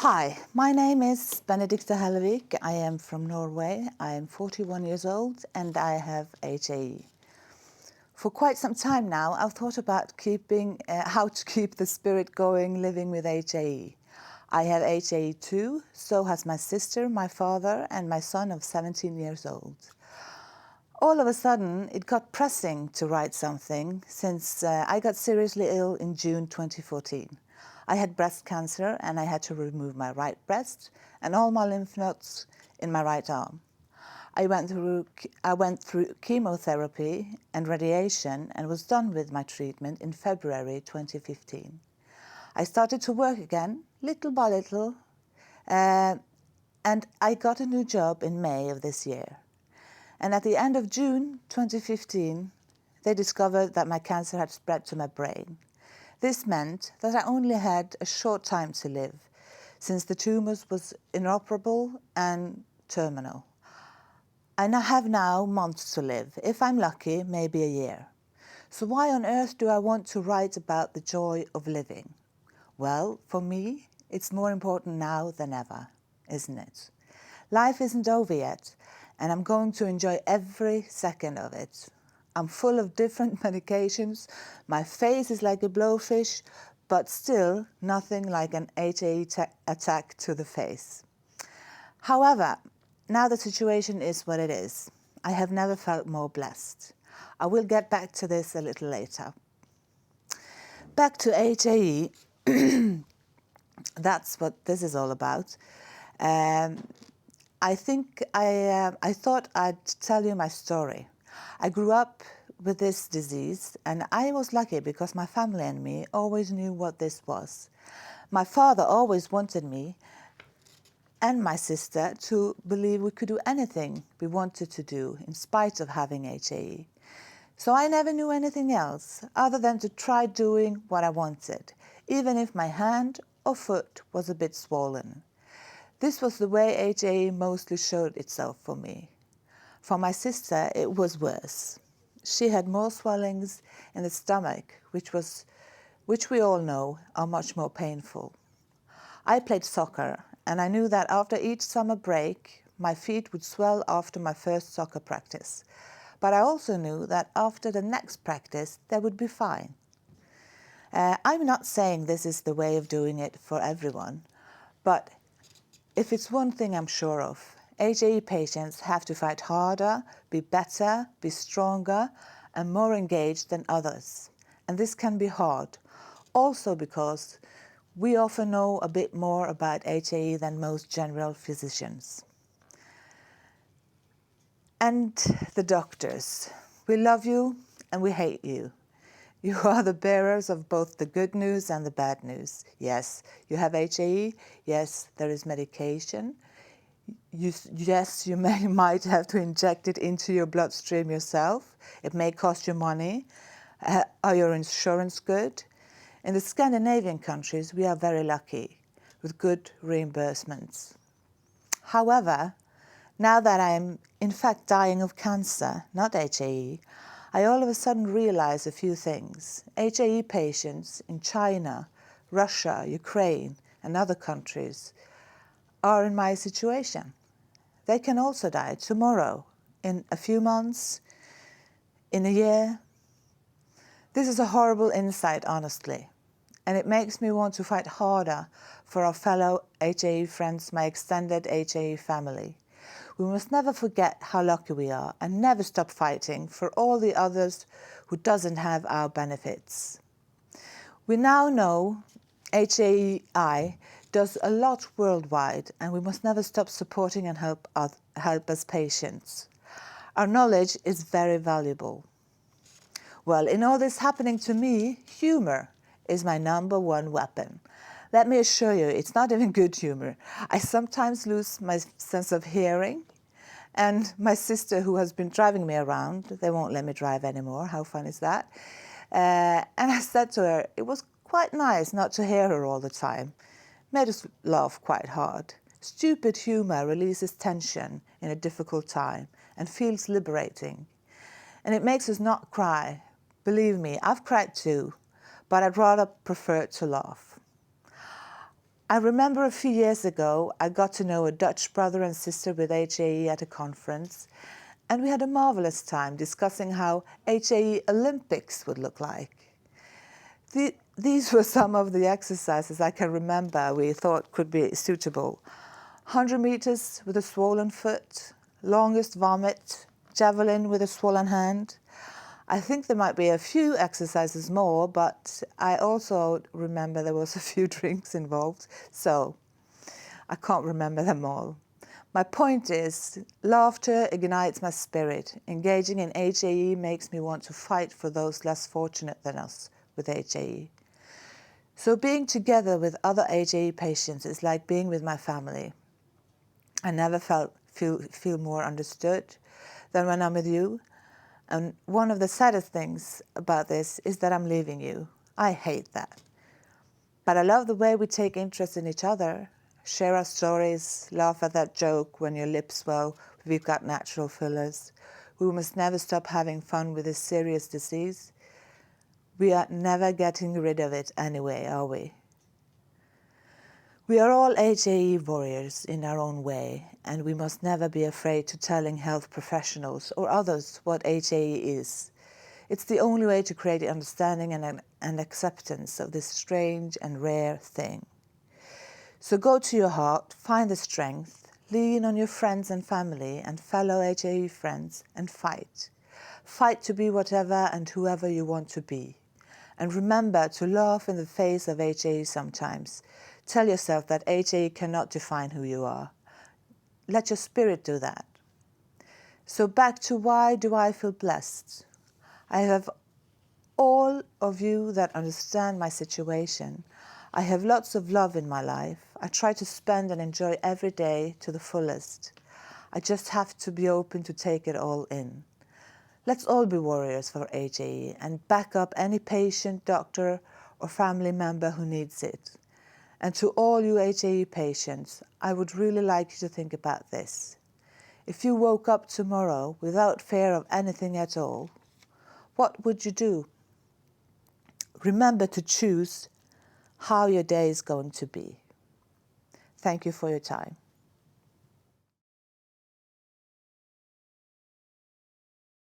Hi, my name is Benedikte Hellevik. I am from Norway. I am 41 years old and I have HAE. For quite some time now, I've thought about how to keep the spirit going living with HAE. I have HAE too, so has my sister, my father and my son of 17 years old. All of a sudden, it got pressing to write something since I got seriously ill in June 2014. I had breast cancer and I had to remove my right breast and all my lymph nodes in my right arm. I went through chemotherapy and radiation and was done with my treatment in February 2015. I started to work again, little by little, and I got a new job in May of this year. And at the end of June 2015, they discovered that my cancer had spread to my brain. This meant that I only had a short time to live, since the tumour was inoperable and terminal. I have now months to live, if I'm lucky, maybe a year. So why on earth do I want to write about the joy of living? Well, for me, it's more important now than ever, isn't it? Life isn't over yet, and I'm going to enjoy every second of it. I'm full of different medications, my face is like a blowfish, but still nothing like an HAE attack to the face. However, now the situation is what it is. I have never felt more blessed. I will get back to this a little later. Back to HAE, that's what this is all about. I thought I'd tell you my story. I grew up with this disease and I was lucky because my family and me always knew what this was. My father always wanted me and my sister to believe we could do anything we wanted to do in spite of having HAE. So I never knew anything else other than to try doing what I wanted, even if my hand or foot was a bit swollen. This was the way HAE mostly showed itself for me. For my sister, it was worse. She had more swellings in the stomach, which we all know are much more painful. I played soccer, and I knew that after each summer break, my feet would swell after my first soccer practice. But I also knew that after the next practice, they would be fine. I'm not saying this is the way of doing it for everyone, but if it's one thing I'm sure of, HAE patients have to fight harder, be better, be stronger, and more engaged than others. And this can be hard, also because we often know a bit more about HAE than most general physicians. And the doctors. We love you and we hate you. You are the bearers of both the good news and the bad news. Yes, you have HAE. Yes, there is medication. Yes, you might have to inject it into your bloodstream yourself. It may cost you money. Are your insurance good? In the Scandinavian countries, we are very lucky with good reimbursements. However, now that I am in fact dying of cancer, not HAE, I all of a sudden realize a few things. HAE patients in China, Russia, Ukraine, and other countries are in my situation. They can also die tomorrow, in a few months, in a year. This is a horrible insight, honestly, and it makes me want to fight harder for our fellow HAE friends, my extended HAE family. We must never forget how lucky we are and never stop fighting for all the others who doesn't have our benefits. We now know HAI does a lot worldwide and we must never stop supporting and help us patients. Our knowledge is very valuable. Well, in all this happening to me, humor is my #1 weapon. Let me assure you, it's not even good humor. I sometimes lose my sense of hearing, and my sister, who has been driving me around, they won't let me drive anymore, how fun is that? And I said to her, it was quite nice not to hear her all the time. Made us laugh quite hard. Stupid humor releases tension in a difficult time and feels liberating. And it makes us not cry. Believe me, I've cried too, but I'd rather prefer to laugh. I remember a few years ago, I got to know a Dutch brother and sister with HAE at a conference, and we had a marvelous time discussing how HAE Olympics would look like. These were some of the exercises I can remember we thought could be suitable. 100 meters with a swollen foot, longest vomit, javelin with a swollen hand. I think there might be a few exercises more, but I also remember there was a few drinks involved, so I can't remember them all. My point is, laughter ignites my spirit. Engaging in HAE makes me want to fight for those less fortunate than us with HAE. So being together with other HAE patients is like being with my family. I never feel more understood than when I'm with you. And one of the saddest things about this is that I'm leaving you. I hate that. But I love the way we take interest in each other, share our stories, laugh at that joke when your lips swell, we've got natural fillers. We must never stop having fun with this serious disease. We are never getting rid of it anyway, are we? We are all HAE warriors in our own way, and we must never be afraid to telling health professionals or others what HAE is. It's the only way to create understanding and acceptance of this strange and rare thing. So go to your heart, find the strength, lean on your friends and family and fellow HAE friends, and fight. Fight to be whatever and whoever you want to be. And remember to laugh in the face of HAE sometimes. Tell yourself that HAE cannot define who you are. Let your spirit do that. So back to why do I feel blessed? I have all of you that understand my situation. I have lots of love in my life. I try to spend and enjoy every day to the fullest. I just have to be open to take it all in. Let's all be warriors for HAE and back up any patient, doctor, or family member who needs it. And to all you HAE patients, I would really like you to think about this. If you woke up tomorrow without fear of anything at all, what would you do? Remember to choose how your day is going to be. Thank you for your time.